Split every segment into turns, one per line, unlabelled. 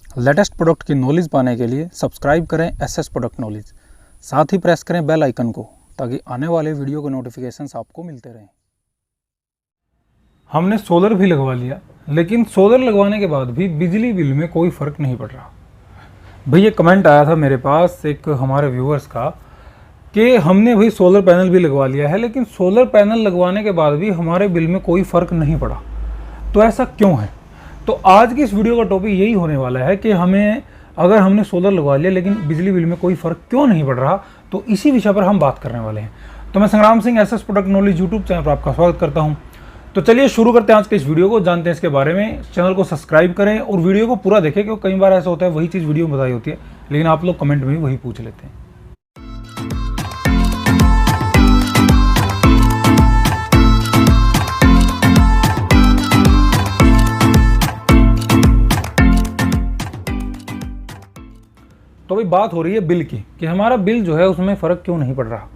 Latest product की knowledge पाने के लिए सब्सक्राइब करें एसएस प्रोडक्ट नॉलेज, साथ ही प्रेस करें बेल आइकन को ताकि आने वाले वीडियो के नोटिफिकेशंस आपको मिलते रहें।
हमने सोलर भी लगवा लिया, लेकिन सोलर लगवाने के बाद भी बिजली बिल में कोई फ़र्क नहीं पड़ रहा। भैया कमेंट आया था मेरे पास एक हमारे व्यूअर्स का कि हमने भाई सोलर पैनल भी लगवा लिया है, लेकिन सोलर पैनल लगवाने के बाद भी हमारे बिल में कोई फ़र्क नहीं पड़ा, तो ऐसा क्यों है। तो आज की इस वीडियो का टॉपिक यही होने वाला है कि हमें अगर हमने सोलर लगवा लिया लेकिन बिजली बिल में कोई फ़र्क क्यों नहीं पड़ रहा, तो इसी विषय पर हम बात करने वाले हैं। तो मैं संग्राम Singh SS product knowledge YouTube channel पर आपका स्वागत करता हूं। तो चलिए शुरू करते हैं आज के इस वीडियो को, जानते हैं इसके बारे में। चैनल को सब्सक्राइब करें और वीडियो को पूरा देखें, क्योंकि कई बार ऐसा होता है वही चीज़ वीडियो में बताई होती है लेकिन आप लोग कमेंट में भी वही पूछ लेते हैं। तो भाई बात हो रही है बिल की कि हमारा बिल जो है उसमें फ़र्क क्यों नहीं पड़ रहा।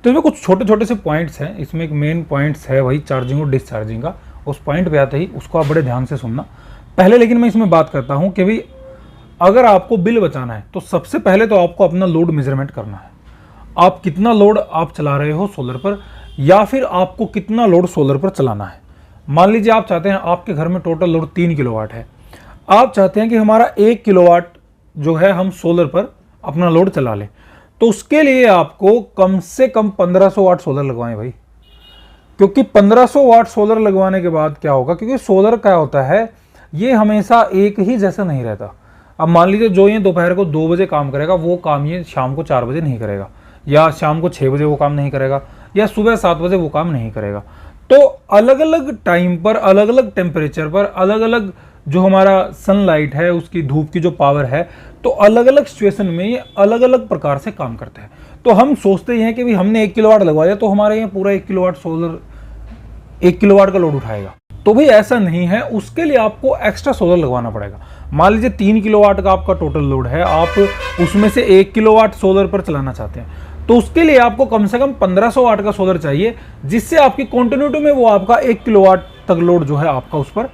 तो इसमें कुछ छोटे छोटे से पॉइंट्स हैं। इसमें एक मेन पॉइंट्स है वही चार्जिंग और डिस्चार्जिंग का। उस पॉइंट पे आते ही उसको आप बड़े ध्यान से सुनना। पहले लेकिन मैं इसमें बात करता हूँ कि भाई अगर आपको बिल बचाना है तो सबसे पहले तो आपको अपना लोड मेजरमेंट करना है। आप कितना लोड आप चला रहे हो सोलर पर, या फिर आपको कितना लोड सोलर पर चलाना है। मान लीजिए आप चाहते हैं आपके घर में टोटल लोड 3 किलोवाट है, आप चाहते हैं कि हमारा 1 किलोवाट जो है हम सोलर पर अपना लोड चला लें, तो उसके लिए आपको कम से कम 1500 वाट सोलर लगवाएं भाई। क्योंकि 1500 वाट सोलर लगवाने के बाद क्या होगा, क्योंकि सोलर क्या होता है ये हमेशा एक ही जैसा नहीं रहता। अब मान लीजिए जो ये दोपहर को 2 बजे काम करेगा वो काम ये शाम को 4 बजे नहीं करेगा, या शाम को 6 बजे वो काम नहीं करेगा, या सुबह 7 बजे वो काम नहीं करेगा। तो अलग अलग टाइम पर, अलग अलग टेम्परेचर पर, अलग अलग जो हमारा सनलाइट है उसकी धूप की जो पावर है, तो अलग अलग सिचुएशन में ये अलग अलग प्रकार से काम करते हैं। तो हम सोचते हैं कि भाई हमने 1 किलोवाट लगवा दिया तो हमारे यहाँ पूरा 1 किलोवाट सोलर 1 किलोवाट का लोड उठाएगा। तो भाई ऐसा नहीं है, उसके लिए आपको एक्स्ट्रा सोलर लगवाना पड़ेगा। मान लीजिए 3 किलोवाट का आपका टोटल लोड है, आप उसमें से 1 किलोवाट सोलर पर चलाना चाहते हैं, तो उसके लिए आपको कम से कम 1500 वाट का सोलर चाहिए, जिससे आपकी कंटिन्यूटी में वो आपका 1 किलोवाट तक लोड जो है आपका उस पर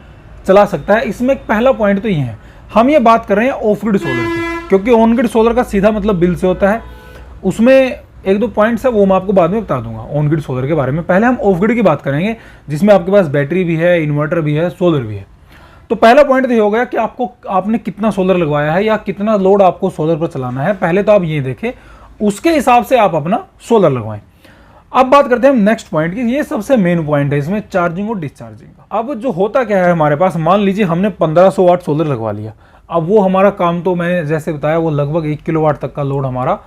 चला सकता है। इसमें पहला पॉइंट तो ये है। हम ये बात कर रहे हैं ऑफ ग्रिड सोलर की, क्योंकि ऑन ग्रिड सोलर का सीधा मतलब बिल से होता है। उसमें 1-2 पॉइंट्स है वो मैं आपको बाद में बता दूंगा ऑन ग्रिड सोलर के बारे में। पहले हम ऑफ ग्रिड की बात करेंगे, जिसमें आपके पास बैटरी भी है, इन्वर्टर भी है, सोलर भी है। तो पहला पॉइंट तो ये हो गया कि आपने कितना सोलर लगवाया है या कितना लोड आपको सोलर पर चलाना है। पहले तो आप ये देखें, उसके हिसाब से आप अपना सोलर लगवाएं। अब बात करते हैं हम नेक्स्ट पॉइंट की। ये सबसे मेन पॉइंट है इसमें, चार्जिंग और डिस्चार्जिंग का। अब जो होता क्या है हमारे पास, मान लीजिए हमने 1500 वाट सोलर लगवा लिया। अब वो हमारा काम तो मैंने जैसे बताया वो लगभग 1 किलोवाट तक का लोड हमारा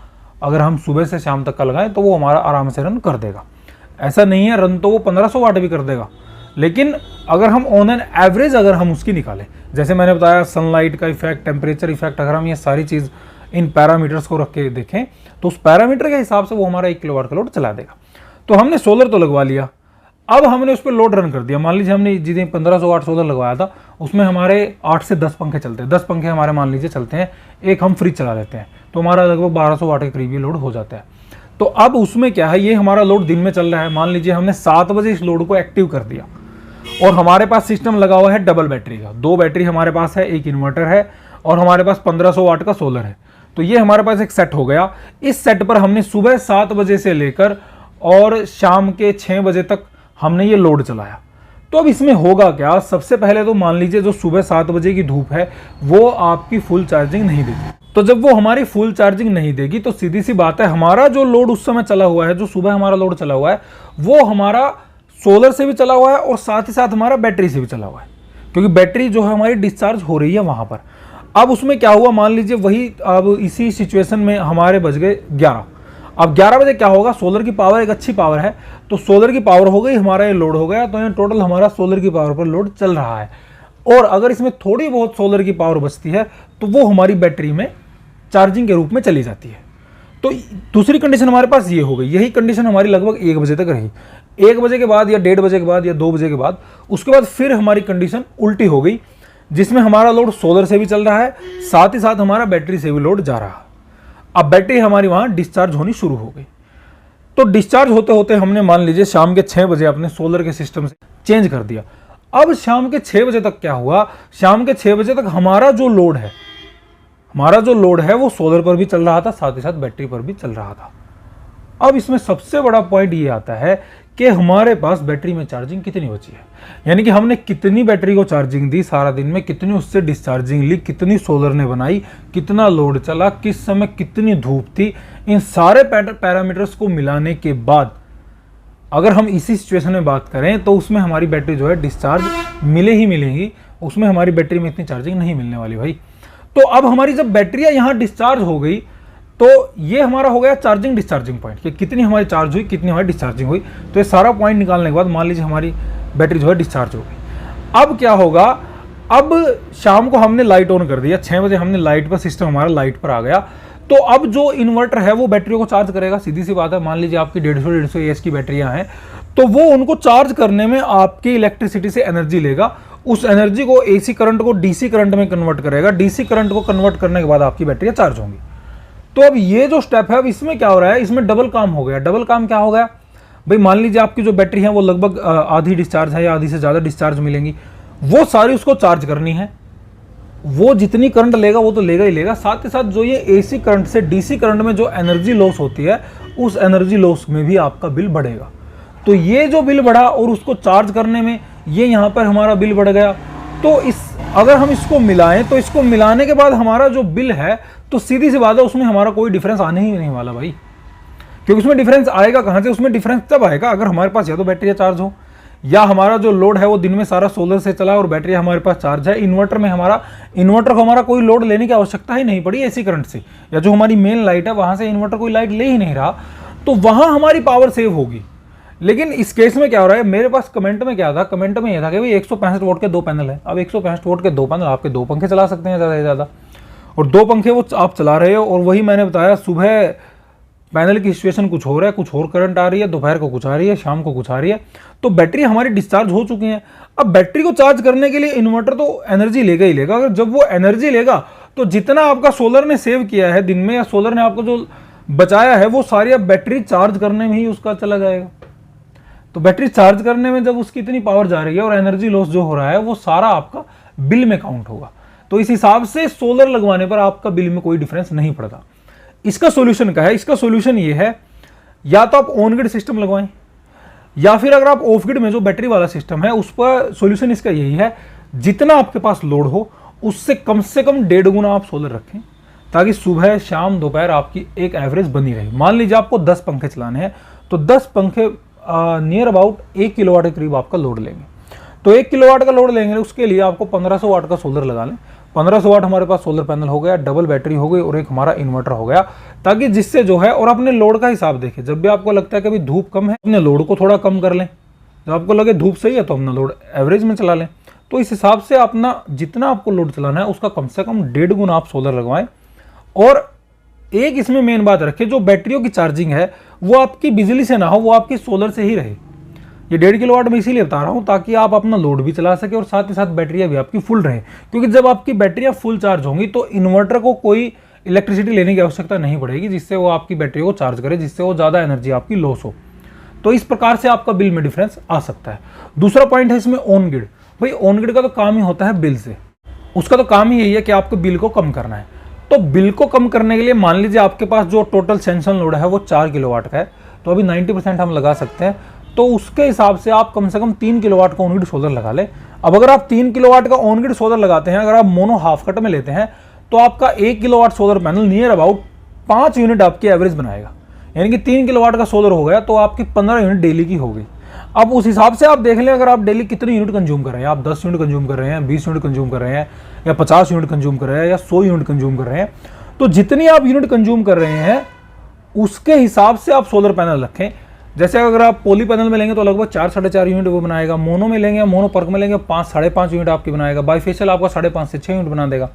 अगर हम सुबह से शाम तक का लगाएं तो वो हमारा आराम से रन कर देगा। ऐसा नहीं है, रन तो वो 1500 वाट भी कर देगा, लेकिन अगर हम ऑन एन एवरेज अगर हम उसकी निकालें, जैसे मैंने बताया सनलाइट का इफेक्ट, टेम्परेचर इफेक्ट, अगर हम ये सारी चीज़ इन पैरामीटर्स को रख के देखें तो उस पैरामीटर के हिसाब से वो हमारा 1 किलोवाट का लोड चला देगा। तो हमने सोलर तो लगवा लिया, अब हमने उस पर लोड रन कर दिया। मान लीजिए हमने जितने 1500 वाट सोलर लगवाया था उसमें हमारे 8 से 10 पंखे चलते हैं। 10 पंखे हमारे मान लीजिए चलते हैं, एक हम फ्रिज चला लेते हैं, तो हमारा लगभग 1200 वाट के करीब ये लोड हो जाता है। तो अब उसमें क्या है, ये हमारा लोड दिन में चल रहा है। मान लीजिए हमने 7 बजे इस लोड को एक्टिव कर दिया और हमारे पास सिस्टम लगा हुआ है डबल बैटरी का। 2 बैटरी हमारे पास है, एक इन्वर्टर है और हमारे पास 1500 वाट का सोलर है। तो ये हमारे पास एक सेट हो गया। इस सेट पर हमने सुबह 7 बजे से लेकर और शाम के 6 बजे तक हमने ये लोड चलाया। तो अब इसमें होगा क्या, सबसे पहले तो मान लीजिए जो सुबह 7 बजे की धूप है वो आपकी फुल चार्जिंग नहीं देगी। तो जब वो हमारी फुल चार्जिंग नहीं देगी तो सीधी सी बात है, हमारा जो लोड उस समय चला हुआ है, जो सुबह हमारा लोड चला हुआ है, वो हमारा सोलर से भी चला हुआ है और साथ ही साथ हमारा बैटरी से भी चला हुआ है, क्योंकि बैटरी जो है हमारी डिस्चार्ज हो रही है वहां पर। अब उसमें क्या हुआ, मान लीजिए वही अब इसी सिचुएशन में हमारे बज गए 11। अब 11 बजे क्या होगा, सोलर की पावर एक अच्छी पावर है, तो सोलर की पावर हो गई, हमारा ये लोड हो गया, तो ये टोटल हमारा सोलर की पावर पर लोड चल रहा है। और अगर इसमें थोड़ी बहुत सोलर की पावर बचती है तो वो हमारी बैटरी में चार्जिंग के रूप में चली जाती है। तो दूसरी कंडीशन हमारे पास ये हो गई। यही कंडीशन हमारी लगभग 1 बजे तक रही। 1 बजे के बाद या 1:30 बजे के बाद या 2 बजे के बाद, उसके बाद फिर हमारी कंडीशन उल्टी हो गई, जिसमें हमारा लोड सोलर से भी चल रहा है, साथ ही साथ हमारा बैटरी से भी लोड जा रहा है। अब बैटरी हमारी वहां डिस्चार्ज होनी शुरू हो गई। तो डिस्चार्ज होते होते हमने मान लीजिए शाम के 6 बजे अपने सोलर के सिस्टम से चेंज कर दिया। अब शाम के 6 बजे तक क्या हुआ, शाम के 6 बजे तक हमारा जो लोड है हमारा जो लोड है वो सोलर पर भी चल रहा था, साथ ही साथ बैटरी पर भी चल रहा था। अब इसमें सबसे बड़ा पॉइंट ये आता है कि हमारे पास बैटरी में चार्जिंग कितनी बची है, यानी कि हमने कितनी बैटरी को चार्जिंग दी सारा दिन में, कितनी उससे डिस्चार्जिंग ली, कितनी सोलर ने बनाई, कितना लोड चला, किस समय कितनी धूप थी। इन सारे पैरामीटर्स को मिलाने के बाद अगर हम इसी सिचुएशन में बात करें तो उसमें हमारी बैटरी जो है डिस्चार्ज मिले ही मिलेगी, उसमें हमारी बैटरी में इतनी चार्जिंग नहीं मिलने वाली भाई। तो अब हमारी जब बैटरियां यहाँ डिस्चार्ज हो गई तो ये हमारा हो गया चार्जिंग डिस्चार्जिंग पॉइंट कि कितनी हमारी चार्ज हुई, कितनी हमारी डिस्चार्जिंग हुई। तो ये सारा पॉइंट निकालने के बाद मान लीजिए हमारी बैटरी जो है डिस्चार्ज हो गई। अब क्या होगा, अब शाम को हमने लाइट ऑन कर दिया, 6 बजे हमने लाइट पर, सिस्टम हमारा लाइट पर आ गया। तो अब जो इन्वर्टर है वो बैटरियों को चार्ज करेगा, सीधी सी बात है। मान लीजिए आपकी 150 AH की बैटरियां हैं, तो वो उनको चार्ज करने में आपकी इलेक्ट्रिसिटी से एनर्जी लेगा, उस एनर्जी को AC करंट को DC करंट में कन्वर्ट करेगा, DC करंट को कन्वर्ट करने के बाद आपकी बैटरियां चार्ज होंगी। तो अब ये जो स्टेप है, अब इसमें क्या हो रहा है, इसमें डबल काम हो गया। डबल काम क्या हो गया भाई, मान लीजिए आपकी जो बैटरी है वो लगभग आधी डिस्चार्ज है या आधी से ज़्यादा डिस्चार्ज मिलेंगी, वो सारी उसको चार्ज करनी है। वो जितनी करंट लेगा वो तो लेगा ही लेगा, साथ ही साथ जो ये AC करंट से DC करंट में जो एनर्जी लॉस होती है, उस एनर्जी लॉस में भी आपका बिल बढ़ेगा। तो ये जो बिल बढ़ा और उसको चार्ज करने में ये यहाँ पर हमारा बिल बढ़ गया। तो अगर हम इसको मिलाएं तो इसको मिलाने के बाद हमारा जो बिल है तो सीधी सी बात है उसमें हमारा कोई डिफरेंस आने ही नहीं वाला भाई, क्योंकि उसमें डिफरेंस आएगा कहाँ से, उसमें डिफरेंस तब आएगा अगर हमारे पास या तो बैटरी चार्ज हो या हमारा जो लोड है वो दिन में सारा सोलर से चला और बैटरी हमारे पास चार्ज है। इन्वर्टर को हमारा कोई लोड लेने की आवश्यकता ही नहीं पड़ी AC करंट से, या जो हमारी मेन लाइट है वहां से इन्वर्टर कोई लाइट ले ही नहीं रहा, तो वहां हमारी पावर सेव होगी। लेकिन इस केस में क्या हो रहा है, मेरे पास कमेंट में क्या था, कमेंट में यह था कि भाई 165 वोल्ट के 2 पैनल है। अब 165 वोल्ट के 2 पैनल, आपके 2 पंखे चला सकते हैं ज़्यादा से ज़्यादा, और 2 पंखे वो आप चला रहे हो। और वही मैंने बताया, सुबह पैनल की सिचुएशन कुछ हो रहा है, कुछ और करंट आ रही है, दोपहर को कुछ आ रही है, शाम को कुछ आ रही है, तो बैटरी हमारी डिस्चार्ज हो चुकी है। अब बैटरी को चार्ज करने के लिए इन्वर्टर तो एनर्जी लेगा ही लेगा। अगर जब वो एनर्जी लेगा तो जितना आपका सोलर ने सेव किया है दिन में, या सोलर ने आपको जो बचाया है, वो सारी अब बैटरी चार्ज करने में ही उसका चला जाएगा। तो बैटरी चार्ज करने में जब उसकी इतनी पावर जा रही है और एनर्जी लॉस जो हो रहा है वो सारा आपका बिल में काउंट होगा। तो इस हिसाब से सोलर लगवाने पर आपका बिल में कोई डिफरेंस नहीं पड़ता। इसका सॉल्यूशन क्या है, इसका सॉल्यूशन ये है, या तो आप ऑन ग्रिड सिस्टम लगवाएं, या फिर अगर आप ऑफ ग्रिड में जो बैटरी वाला सिस्टम है उस पर सॉल्यूशन इसका यही है, जितना आपके पास लोड हो उससे कम 1.5 गुना आप सोलर रखें, ताकि सुबह शाम दोपहर आपकी एक एवरेज बनी रहे। मान लीजिए आपको 10 पंखे चलाने हैं, तो 10 पंखे नियर अबाउट 1 किलोवाट के करीब आपका लोड लेंगे। तो 1 किलोवाट का लोड लेंगे, उसके लिए आपको 1500 वाट का सोलर लगा लें। 1500 वाट हमारे पास सोलर पैनल हो गया, डबल बैटरी हो गई और एक हमारा इन्वर्टर हो गया, ताकि जिससे जो है, और अपने लोड का हिसाब देखें। जब भी आपको लगता है कि अभी धूप कम है, अपने लोड को थोड़ा कम कर लें। जब आपको लगे धूप सही है तो अपना लोड एवरेज में चला लें। तो इस हिसाब से अपना जितना आपको लोड चलाना है उसका कम से कम 1.5 गुना आप सोलर लगवाएं। और एक इसमें मेन बात रखें, जो बैटरियों की चार्जिंग है वो आपकी बिजली से ना हो, वो आपकी सोलर से ही रहे। ये 1.5 किलोवाट में इसीलिए बता रहा हूँ ताकि आप अपना लोड भी चला सके और साथ ही साथ बैटरियाँ भी आपकी फुल रहे। क्योंकि जब आपकी बैटरियाँ फुल चार्ज होंगी तो इन्वर्टर को कोई इलेक्ट्रिसिटी लेने की आवश्यकता नहीं पड़ेगी जिससे वो आपकी बैटरी को चार्ज करे, जिससे वो ज़्यादा एनर्जी आपकी लॉस हो। तो इस प्रकार से आपका बिल में डिफरेंस आ सकता है। दूसरा पॉइंट है इसमें ऑन ग्रिड। भाई ऑन ग्रिड का तो काम ही होता है बिल से, उसका तो काम ही यही है कि आपको बिल को कम करना है। तो बिल को कम करने के लिए मान लीजिए आपके पास जो टोटल सैंक्शन लोड है वो 4 किलोवाट का है, तो अभी 90% हम लगा सकते हैं। तो उसके हिसाब से आप कम से कम 3 किलोवाट का ऑन ग्रिड सोलर लगा लें। अब अगर आप 3 किलोवाट का ऑन ग्रिड सोलर लगाते हैं, अगर आप मोनो हाफ कट में लेते हैं, तो आपका 1 kilowatt solar panel near about 5 unit आपकी एवरेज बनाएगा। यानी कि 3 किलोवाट का सोलर हो गया तो आपकी 15 यूनिट डेली की हो गई। अब उस हिसाब से आप देख लें, अगर आप डेली कितने यूनिट कंज्यूम कर रहे हैं, आप 10 यूनिट कंज्यूम कर रहे हैं, 20 यूनिट कंज्यूम कर रहे हैं, या 50 यूनिट कंज्यूम कर रहे हैं, या 100 यूनिट कंज्यूम कर रहे हैं, तो जितनी आप यूनिट कंज्यूम कर रहे हैं उसके हिसाब से आप सोलर पैनल रखें। जैसे अगर आप पॉली पैनल में लेंगे तो लगभग 4-4.5 यूनिट वो बनाएगा, मोनो में लेंगे, मोनो पर्क में लेंगे 5-5.5 यूनिट आपकी बनाएगा, बाईफेशियल आपका 5.5 से 6 यूनिट बना देगा।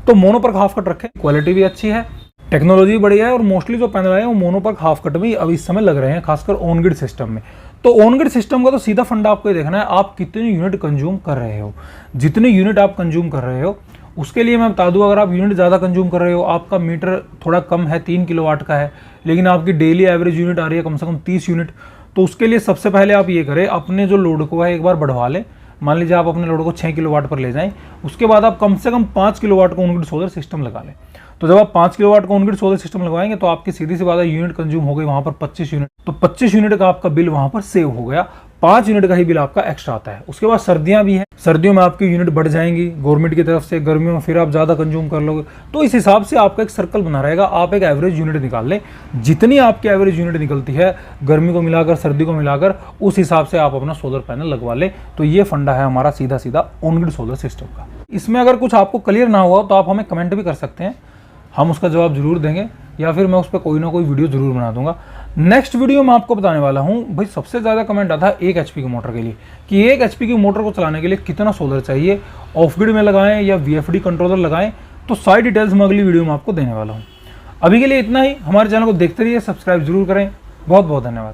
तो मोनो पर्क हाफ कट रखें, क्वालिटी भी अच्छी है, टेक्नोलॉजी बढ़िया है, और मोस्टली जो पैनल आए हैं वो मोनो पर्क हाफ कट में अब इस समय लग रहे हैं, खासकर ऑन ग्रिड सिस्टम में। तो ऑन ग्रिड सिस्टम का तो सीधा फंडा आपको ये देखना है, आप कितनी यूनिट कंज्यूम कर रहे हो। जितनी यूनिट आप कंज्यूम कर रहे हो उसके लिए मैं बता दूं, अगर आप यूनिट ज़्यादा कंज्यूम कर रहे हो, आपका मीटर थोड़ा कम है, 3 किलोवाट का है, लेकिन आपकी डेली एवरेज यूनिट आ रही है कम से कम 30 यूनिट, तो उसके लिए सबसे पहले आप ये करें, अपने जो लोड को है एक बार बढ़वा लें, मान लीजिए आप अपने लोड को 6 किलोवाट पर ले जाएं, उसके बाद आप कम से कम 5 किलोवाट का ऑन ग्रिड सोलर सिस्टम लगा लें। तो जब आप 5 किलोवाट का ऑन ग्रिड सोलर सिस्टम लगवाएंगे तो आपकी सीधी सी बात है यूनिट कंज्यूम हो गई वहां पर 25 यूनिट। तो 25 यूनिट का आपका बिल वहां पर सेव हो गया, 5 यूनिट का ही बिल आपका एक्स्ट्रा आता है। उसके बाद सर्दियां भी हैं, सर्दियों में आपकी यूनिट बढ़ जाएंगी गवर्नमेंट की तरफ से, गर्मियों में फिर आप ज़्यादा कंज्यूम कर लोगे। तो इस हिसाब से आपका एक सर्कल बना रहेगा, आप एक एवरेज यूनिट निकाल लें, जितनी आपकी एवरेज यूनिट निकलती है गर्मी को मिलाकर सर्दी को मिलाकर, उस हिसाब से आप अपना सोलर पैनल लगवा लें। तो ये फंडा है हमारा सीधा सीधा ऑन ग्रिड सोलर सिस्टम का। इसमें अगर कुछ आपको क्लियर ना हुआ तो आप हमें कमेंट भी कर सकते हैं, हम उसका जवाब जरूर देंगे, या फिर मैं उस पर कोई ना कोई वीडियो जरूर बना दूंगा। नेक्स्ट वीडियो में आपको बताने वाला हूं भाई, सबसे ज़्यादा कमेंट आता है 1 HP की मोटर के लिए कि 1 HP की मोटर को चलाने के लिए कितना सोलर चाहिए, ऑफ ग्रिड में लगाएं या VFD कंट्रोलर लगाएं। तो सारी डिटेल्स मैं अगली वीडियो में आपको देने वाला हूं। अभी के लिए इतना ही। हमारे चैनल को देखते रहिए, सब्सक्राइब जरूर करें। बहुत बहुत धन्यवाद।